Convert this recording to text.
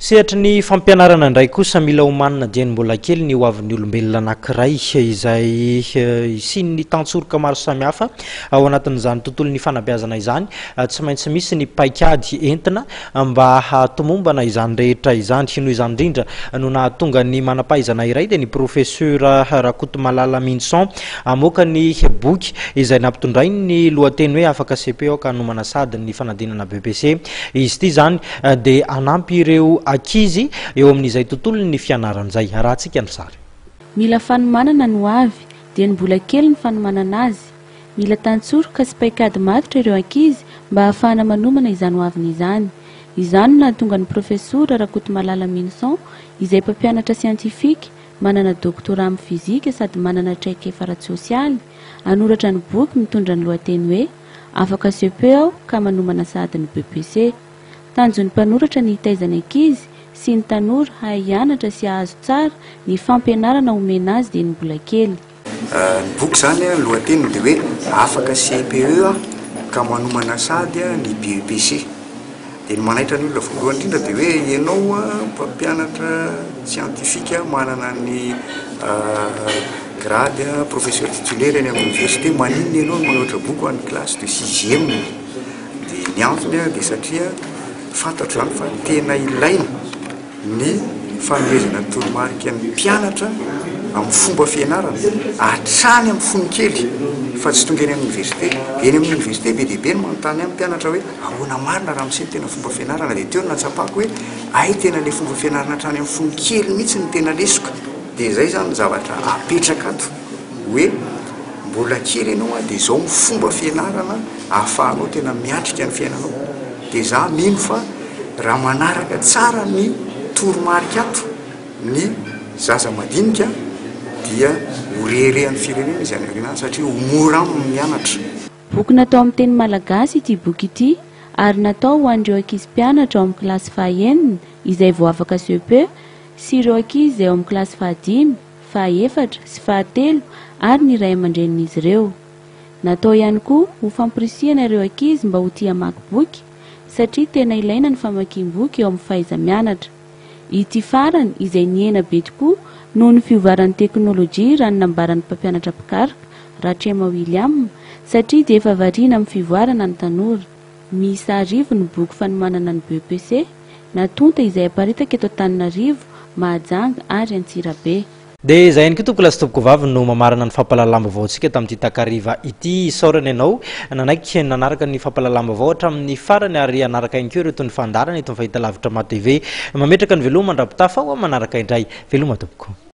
Sehatra ny fampianarana indray kosa mila homanina dia mbola kely ny hoavin'ny olombelona anankiray izay sy ny tantsoroka maro samihafa ao anatin'izany tontolon'ny fanabeazana izany tsy maintsy misy ny paikady entina mba hatomombana izany rehetra izany noho izany indrindra no nahatonga ny manampahaizana iray dia ny professeur Rakotomalala Minson amoaka ny boky izay nampitondray ny lohateny hoe afaka CPO ka nomana sady ny fanadinana BEPC izy ity zany dia anampy ireo akizy eo amin'izay tontolo ny fianaran'izay rahantsika ny sary. Mila fanomanana no avy dia ny mbola kely ny fanomanana azy. Mila tantsoroka sy paikady matotra ireo ankizy mba ahafahana manomana izany hoaviny izany. Izany no nahatonga ny professeur Rakotomalala Minson izay mpampianatra siantifika manana doktorat amin'ny fizika sady manana traikefa ara-tsosialy anoratra ny boky mitondra ny lohateny hoe afaka CPO ka manomana sady ny BEPC. Tanjon'ny mpanoratra ny hitaizana ankizy sy ny tanora hianatra sy hahazo tsara ny fampianarana omena azy dia ny mbola kely. Ny boky zany lohateny dia hoe afaka CPE ka manomana sady ny BEPC. Dia ny manaitra ny olona voalohany indrindra dia hoe ianao mpampianatra siantifika manana ny grade professeur titulaire any amin'ny université maninona ianao no manoatra boky ho an'ny classe de 6e. Dia ny antony dia satria fantatro zany fa tena ilaina ny fanomezana toromarika ny mpianatra amin'ny fomba fianarana hatrany amin'ny fonon-kely fa tsy tonga eny amin'ny université. Eny amin'ny université be dia be no manontany amin'ny mpianatra hoe ahoana marina raha misy ny tena fomba fianarana dia teo no natsapako hoe ay tena le fomba fianarana hatrany amin'ny fonon-kely mihitsy ny tena lesoka. Dia izay zany zavatra apetraka ato hoe mbola kely ianao dia izao ny fomba fianarana ahafahanao tena miatrika ny fiainanao. Dia za mino fa raha manaraka tsara ny toromarika ato ny zaza madinika dia horeherehan'ny firenena izy any aoriana satria ho mora aminy mianatra. Boky natao amin'ny teny malagasy ity boky ity ary natao ho an'ireo ankizy mpianatra ao amin'ny kilasy fahaenina izay vao afaka CPE sy ireo ankizy izay ao amin'ny kilasy fahadimy, fahaefatra sy fahatelo ary ny ray aman-drenin'izy ireo. Natao ihany koa ho famporisihana ireo ankizy mba ho tia mamaky boky satria tena ilaina ny famakiam-boky eo amin'ny fahaiza-mianatra. Ity farany izay niena be tokoa noho ny fiovaran'ny teknôlôjia raha ny nambaran'ny mpampianatra mpikarika Ratrema William satria dia efa variana amin'ny fivoarana ny tanora. Miisa 10 ny boky fanomanana ny BEPC natonta izay aparitaka eto Antananarivo, Mahajanga ary Antsirabe. Dia izay ihany koa tompoko lasitopoko vavy no mamarana ny fampahalalam-baovao antsika tamin'ity takariva ity saorana ianao nanaiky nanaraka ny fampahalalam-baovao hatramin'ny farany ary anaraka ihany koa ireto ny fandarana eto ny fahitalavitra ma TV mametraka ny veloma mandrapitafa ho manaraka indray veloma tompoko.